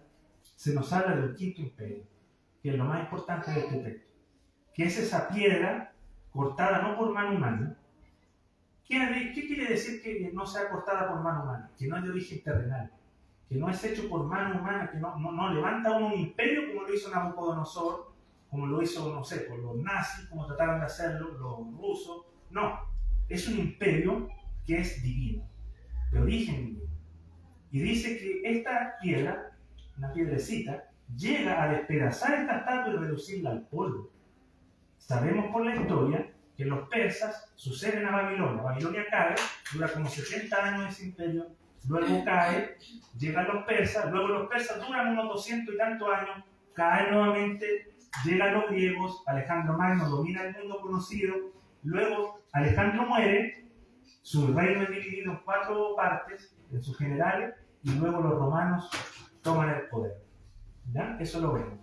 se nos habla del quinto imperio, que es lo más importante de este texto, que es esa piedra cortada no por mano humana. ¿Qué quiere decir que no sea cortada por mano humana? Que no es de origen terrenal, que no es hecho por mano humana, que no levanta un imperio como lo hizo Nabucodonosor, como lo hizo, no sé, por los nazis, como trataron de hacerlo los rusos. No, es un imperio que es divino, de origen divino. Y dice que esta piedra, una piedrecita, llega a despedazar esta estatua y reducirla al polvo. Sabemos por la historia que los persas suceden a Babilonia. Babilonia cae, dura como 70 años ese imperio, luego cae, llegan los persas, luego los persas duran unos 200 y tantos años, cae nuevamente, llegan los griegos, Alejandro Magno domina el mundo conocido, luego Alejandro muere, su reino es dividido en 4 partes, en sus generales, y luego los romanos toman el poder. ¿Ya? Eso lo vemos.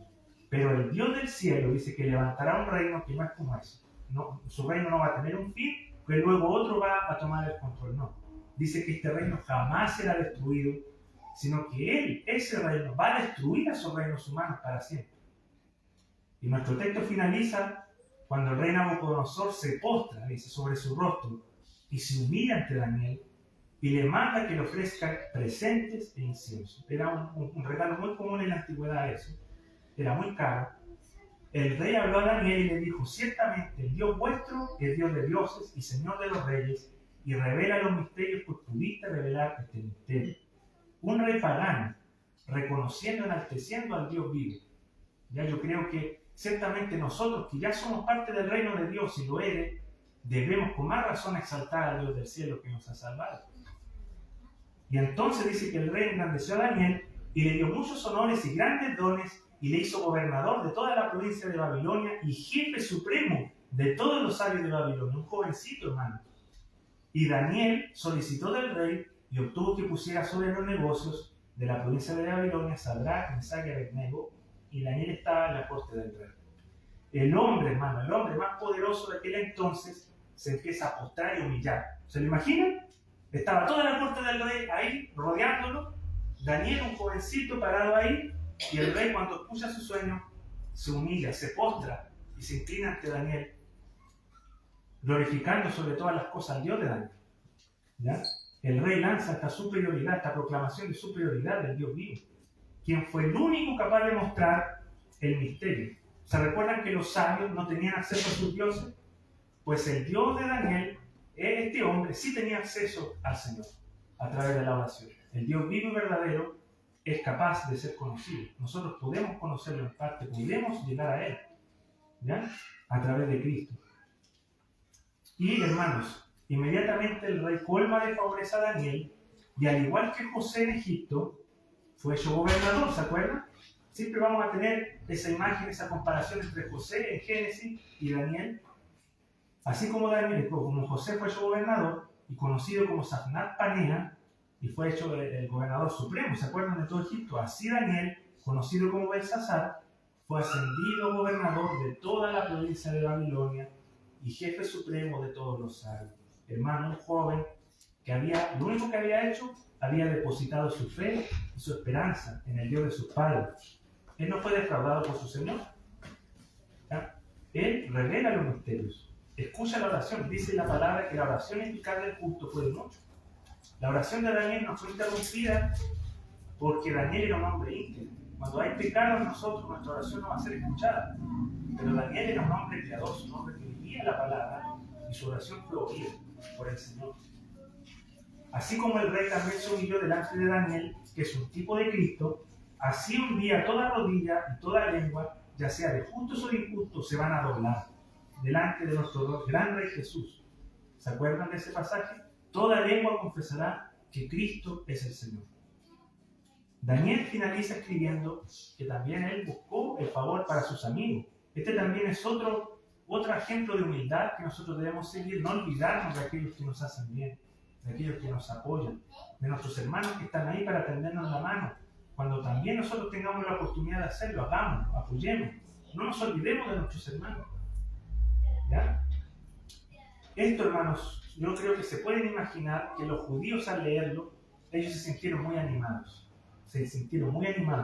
Pero el Dios del cielo dice que levantará un reino que no es como eso. No, su reino no va a tener un fin, que luego otro va a tomar el control. No. Dice que este reino jamás será destruido, sino que Él, ese reino, va a destruir a esos reinos humanos para siempre. Y nuestro texto finaliza cuando el rey Nabucodonosor se postra, dice, sobre su rostro y se humilla ante Daniel y le manda que le ofrezcan presentes e incienso. Era un regalo muy común en la antigüedad eso. Era muy caro. El rey habló a Daniel y le dijo: ciertamente el Dios vuestro es Dios de dioses y Señor de los reyes, y revela los misterios, pues pudiste revelar este misterio. Un rey pagano, reconociendo, enalteciendo al Dios vivo. Ya yo creo que ciertamente nosotros, que ya somos parte del reino de Dios y lo eres, debemos con más razón exaltar al Dios del cielo que nos ha salvado. Y entonces dice que el rey engrandeció a Daniel y le dio muchos honores y grandes dones, y le hizo gobernador de toda la provincia de Babilonia y jefe supremo de todos los sabios de Babilonia, un jovencito, hermano. Y Daniel solicitó del rey y obtuvo que pusiera sobre los negocios de la provincia de Babilonia Sadrach, Mesach y Abednego, y Daniel estaba en la corte del rey. El hombre, hermano, el hombre más poderoso de aquel entonces se empieza a postrar y humillar. ¿Se lo imaginan? Estaba toda la corte del rey ahí, rodeándolo, Daniel, un jovencito parado ahí, y el rey, cuando escucha su sueño, se humilla, se postra y se inclina ante Daniel, glorificando sobre todas las cosas al Dios de Daniel. ¿Ya? El rey lanza esta superioridad, esta proclamación de superioridad del Dios vivo, quien fue el único capaz de mostrar el misterio. ¿Se recuerdan que los sabios no tenían acceso a sus dioses? Pues el Dios de Daniel, este hombre, sí tenía acceso al Señor a través de la oración. El Dios vivo y verdadero es capaz de ser conocido. Nosotros podemos conocerlo en parte, podemos llegar a Él, ¿ya? A través de Cristo. Y hermanos, inmediatamente el rey colma de favores a Daniel, y al igual que José en Egipto, fue hecho gobernador, ¿se acuerdan? Siempre vamos a tener esa imagen, esa comparación entre José en Génesis y Daniel. Así como José fue hecho gobernador y conocido como Safnat Panea, y fue hecho el gobernador supremo, ¿se acuerdan de todo Egipto? Así Daniel, conocido como Belsasar, fue ascendido gobernador de toda la provincia de Babilonia y jefe supremo de todos los sabios. Hermano, un joven que lo único que había hecho, había depositado su fe y su esperanza en el Dios de sus padres. Él no fue defraudado por su Señor. ¿Ya? Él revela los misterios. Escucha la oración. Dice la palabra que la oración eficaz del justo fue de mucho. La oración de Daniel no fue interrumpida porque Daniel era un hombre íntegro. Cuando hay pecado en nosotros, nuestra oración no va a ser escuchada. Pero Daniel era un hombre piadoso, un hombre que vivía la palabra, y su oración fue oída por el Señor. Así como el rey también se humilló delante de Daniel, que es un tipo de Cristo, así un día toda rodilla y toda lengua, ya sea de justos o de injustos, se van a doblar delante de nuestro gran rey Jesús. ¿Se acuerdan de ese pasaje? Toda lengua confesará que Cristo es el Señor. Daniel finaliza escribiendo que también él buscó el favor para sus amigos. Este también es otro ejemplo de humildad que nosotros debemos seguir, no olvidarnos de aquellos que nos hacen bien, de aquellos que nos apoyan, de nuestros hermanos que están ahí para tendernos la mano. Cuando también nosotros tengamos la oportunidad de hacerlo, hagámoslo, apoyemos. No nos olvidemos de nuestros hermanos. ¿Ya? Esto, hermanos, yo creo que se pueden imaginar que los judíos al leerlo, ellos se sintieron muy animados.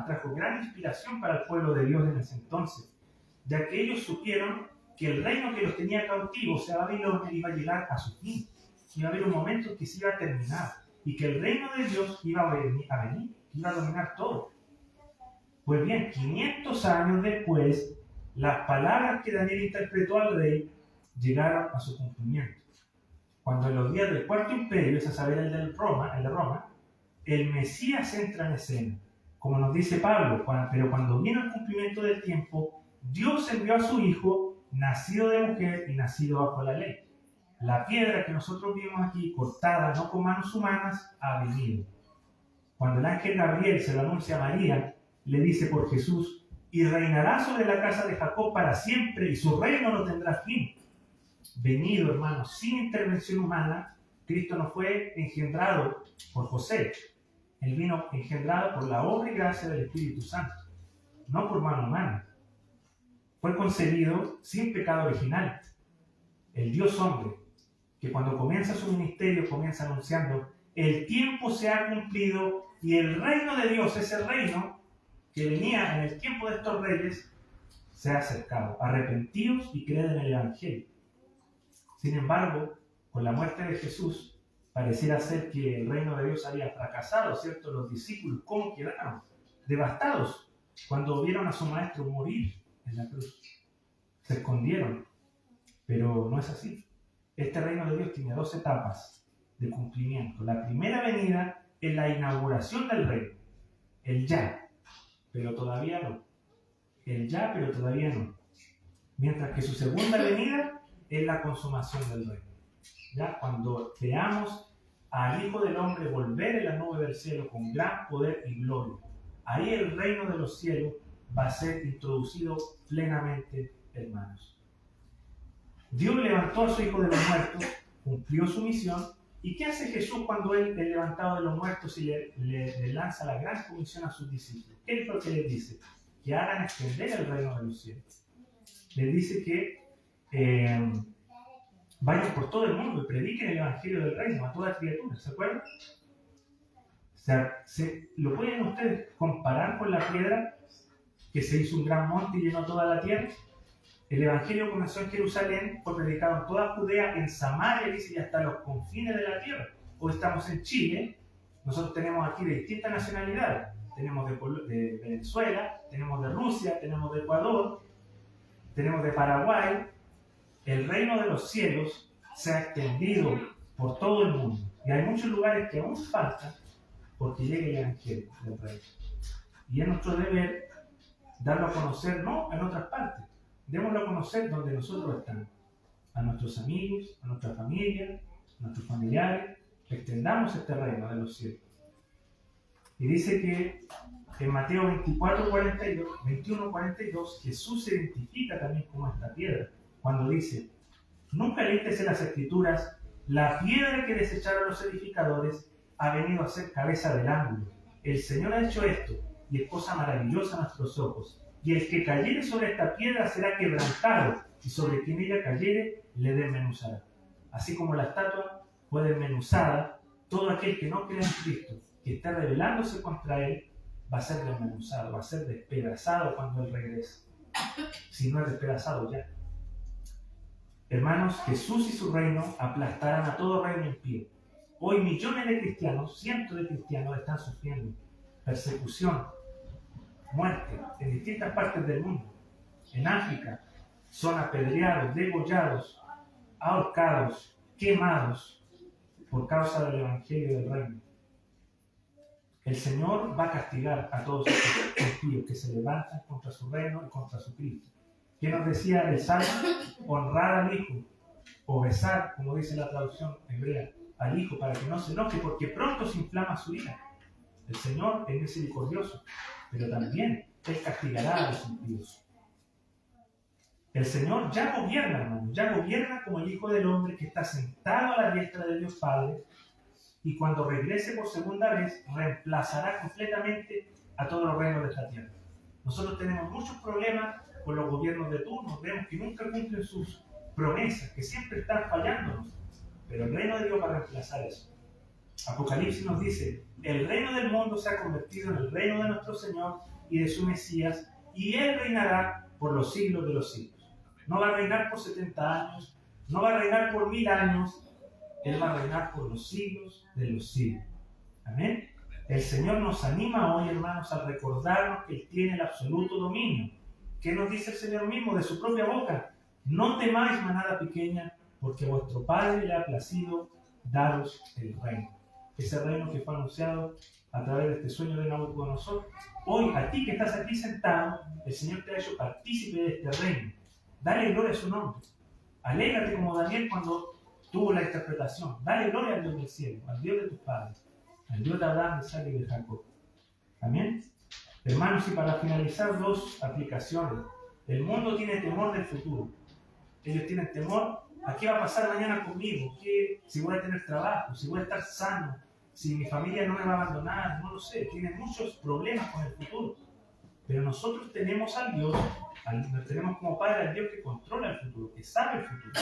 Trajo gran inspiración para el pueblo de Dios en ese entonces, ya que ellos supieron que el reino que los tenía cautivos, o sea, Babilonia, iba a llegar a su fin. Iba a haber un momento en que se iba a terminar y que el reino de Dios iba a venir, iba a dominar todo. Pues bien, 500 años después, las palabras que Daniel interpretó al rey llegaron a su cumplimiento. Cuando en los días del Cuarto Imperio, es a saber el de Roma, el Mesías entra en escena, como nos dice Pablo, pero cuando vino el cumplimiento del tiempo, Dios envió a su Hijo, nacido de mujer y nacido bajo la ley. La piedra que nosotros vimos aquí, cortada no con manos humanas, ha venido. Cuando el ángel Gabriel se lo anuncia a María, le dice por Jesús: y reinará sobre la casa de Jacob para siempre, y su reino no tendrá fin. Venido, hermanos, sin intervención humana, Cristo no fue engendrado por José. Él vino engendrado por la obra y gracia del Espíritu Santo, no por mano humana. Fue concebido sin pecado original. El Dios hombre, que cuando comienza su ministerio, comienza anunciando: el tiempo se ha cumplido y el reino de Dios, ese reino que venía en el tiempo de estos reyes, se ha acercado. Arrepentidos y creed en el Evangelio. Sin embargo, con la muerte de Jesús, pareciera ser que el reino de Dios había fracasado, ¿cierto? Los discípulos, ¿cómo quedaron? Devastados cuando vieron a su maestro morir en la cruz. Se escondieron, pero no es así. Este reino de Dios tiene dos etapas de cumplimiento. La primera venida es la inauguración del reino, el ya, pero todavía no. El ya, pero todavía no. Mientras que su segunda venida es la consumación del reino. ¿Ya? Cuando veamos al Hijo del Hombre volver en la nube del cielo con gran poder y gloria, ahí el reino de los cielos va a ser introducido plenamente, hermanos. Dios levantó a su Hijo de los muertos, cumplió su misión. ¿Y qué hace Jesús cuando Él es levantado de los muertos y le lanza la gran comisión a sus discípulos? ¿Qué es lo que les dice? Que hagan extender el reino de los cielos. Les dice que vayan por todo el mundo y prediquen el Evangelio del reino a toda criatura. ¿Se acuerdan? O sea, ¿lo pueden ustedes comparar con la piedra que se hizo un gran monte y llenó toda la tierra? El Evangelio comenzó en Jerusalén, fue predicado en toda Judea, en Samaria, dice, y hasta los confines de la tierra. Hoy estamos en Chile, nosotros tenemos aquí de distintas nacionalidades. Tenemos de Venezuela, tenemos de Rusia, tenemos de Ecuador, tenemos de Paraguay. El reino de los cielos se ha extendido por todo el mundo. Y hay muchos lugares que aún faltan porque llegue el Evangelio del reino. Y es nuestro deber darlo a conocer, no en otras partes. Démoslo a conocer donde nosotros estamos. A nuestros amigos, a nuestra familia, a nuestros familiares. Extendamos este reino de los cielos. Y dice que en Mateo 21:42, Jesús se identifica también como esta piedra. Cuando dice: nunca leísteis en las Escrituras, la piedra que desecharon los edificadores ha venido a ser cabeza del ángulo. El Señor ha hecho esto, y es cosa maravillosa a nuestros ojos. Y el que cayere sobre esta piedra será quebrantado, y sobre quien ella cayere le desmenuzará. Así como la estatua fue desmenuzada, todo aquel que no cree en Cristo, que está rebelándose contra Él, va a ser desmenuzado, va a ser despedazado cuando Él regrese. Si no es despedazado ya. Hermanos, Jesús y su reino aplastarán a todo reino en pie. Hoy millones de cristianos, cientos de cristianos están sufriendo persecución, muerte en distintas partes del mundo. En África son apedreados, degollados, ahorcados, quemados por causa del Evangelio del reino. El Señor va a castigar a todos estos impíos que se levantan contra su reino y contra su Cristo. ¿Qué nos decía el Salmo? Honrar al Hijo, o besar, como dice la traducción hebrea, al Hijo para que no se enoje, porque pronto se inflama su ira. El Señor es misericordioso, pero también Él castigará a los impíos. El Señor ya gobierna, hermano, ya gobierna como el Hijo del Hombre que está sentado a la diestra de Dios Padre, y cuando regrese por segunda vez, reemplazará completamente a todos los reinos de esta tierra. Nosotros tenemos muchos problemas con los gobiernos de turno, vemos que nunca cumplen sus promesas, que siempre están fallándonos, pero el reino de Dios va a reemplazar eso. Apocalipsis nos dice: el reino del mundo se ha convertido en el reino de nuestro Señor y de su Mesías, y Él reinará por los siglos de los siglos. No va a reinar por 70 años, no va a reinar por 1000 años, Él va a reinar por los siglos de los siglos. Amén. El Señor nos anima hoy, hermanos, a recordarnos que Él tiene el absoluto dominio. ¿Qué nos dice el Señor mismo de su propia boca? No temáis, manada pequeña, porque a vuestro Padre le ha placido daros el reino. Ese reino que fue anunciado a través de este sueño de Nabucodonosor. Hoy, a ti que estás aquí sentado, el Señor te ha hecho partícipe de este reino. Dale gloria a su nombre. Alégrate como Daniel cuando tuvo la interpretación. Dale gloria al Dios del cielo, al Dios de tus padres, al Dios de Abraham, de Isaac y de Jacob. Amén. Hermanos, y para finalizar, 2 aplicaciones. El mundo tiene temor del futuro. Ellos tienen temor a qué va a pasar mañana conmigo, si voy a tener trabajo, si voy a estar sano, si mi familia no me va a abandonar, no lo sé. Tienen muchos problemas con el futuro. Pero nosotros tenemos al Dios, tenemos como Padre al Dios que controla el futuro, que sabe el futuro.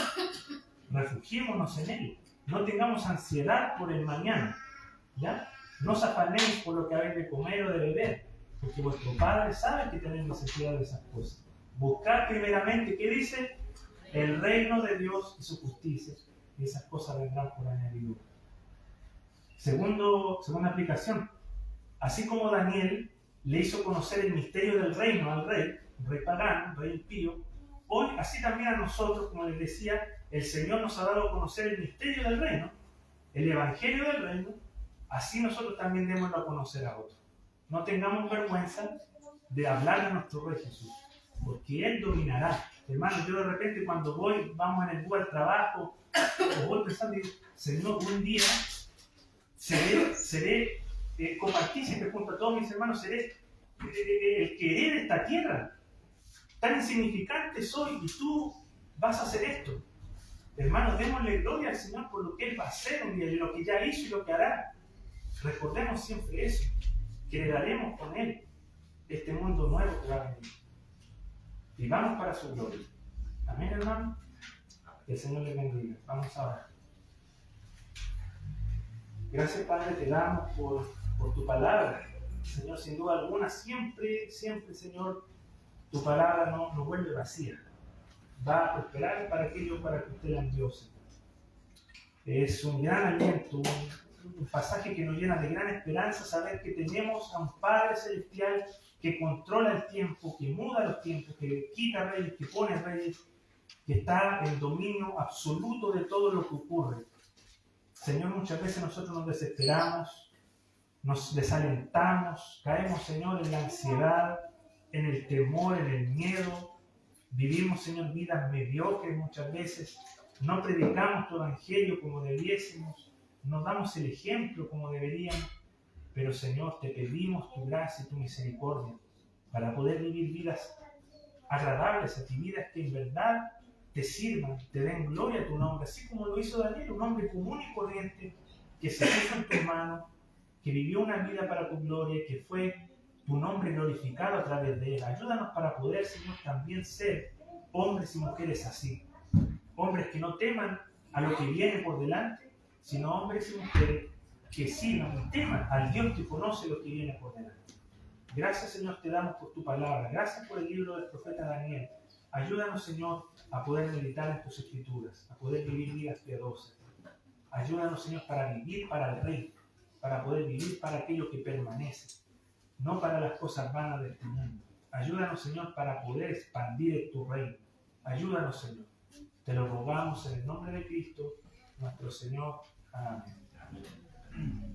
Refugiémonos en Él. No tengamos ansiedad por el mañana. ¿Ya? No os afanéis por lo que habéis de comer o de beber, porque vuestro Padre sabe que tenéis necesidad de esas cosas. Buscad primeramente, ¿qué dice? El reino de Dios y su justicia, y esas cosas vendrán por añadidura. Segunda aplicación. Así como Daniel le hizo conocer el misterio del reino al rey pagano, rey impío, hoy, así también a nosotros, como les decía, el Señor nos ha dado a conocer el misterio del reino, el evangelio del reino, así nosotros también démoslo a conocer a otros. No tengamos vergüenza de hablar de nuestro Rey Jesús, porque Él dominará. Hermano, yo de repente cuando vamos en el bus al trabajo, o voy pensando, digo, Señor, un día seré copartícipe junto a todos mis hermanos, seré el que herede esta tierra. Tan insignificante soy y tú vas a hacer esto. Hermanos, démosle gloria al Señor por lo que Él va a hacer un día, y lo que ya hizo y lo que hará. Recordemos siempre eso, que heredaremos con Él este mundo nuevo que va a venir. Y vamos para su gloria. Amén, hermano. Que el Señor le bendiga. Vamos a orar. Gracias, Padre, te damos por tu palabra. Señor, sin duda alguna, siempre, Señor, tu palabra no vuelve vacía. Va a prosperar para aquello para que usted la envió, Señor. Es un gran aliento, un pasaje que nos llena de gran esperanza saber que tenemos a un Padre Celestial que controla el tiempo, que muda los tiempos, que quita reyes, que pone reyes, que está en dominio absoluto de todo lo que ocurre. Señor, muchas veces nosotros nos desesperamos, nos desalentamos, caemos, Señor, en la ansiedad, en el temor, en el miedo. Vivimos, Señor, vidas mediocres muchas veces. No predicamos tu evangelio como debiésemos, no damos el ejemplo como deberíamos, pero Señor, te pedimos tu gracia y tu misericordia para poder vivir vidas agradables a ti, vidas que en verdad te sirvan, te den gloria a tu nombre, así como lo hizo Daniel, un hombre común y corriente que se puso en tus manos, que vivió una vida para tu gloria, que fue tu nombre glorificado a través de él. Ayúdanos para poder, Señor, también ser hombres y mujeres así. Hombres que no teman a lo que viene por delante, sino hombres y mujeres que sirvan y teman al Dios que conoce lo que viene por delante. Gracias, Señor, te damos por tu palabra. Gracias por el libro del profeta Daniel. Ayúdanos, Señor, a poder meditar en tus escrituras, a poder vivir vidas piadosas. Ayúdanos, Señor, para vivir para el Rey, para poder vivir para aquello que permanece, no para las cosas vanas de este mundo. Ayúdanos, Señor, para poder expandir tu reino. Ayúdanos, Señor. Te lo rogamos en el nombre de Cristo, nuestro Señor. Amén.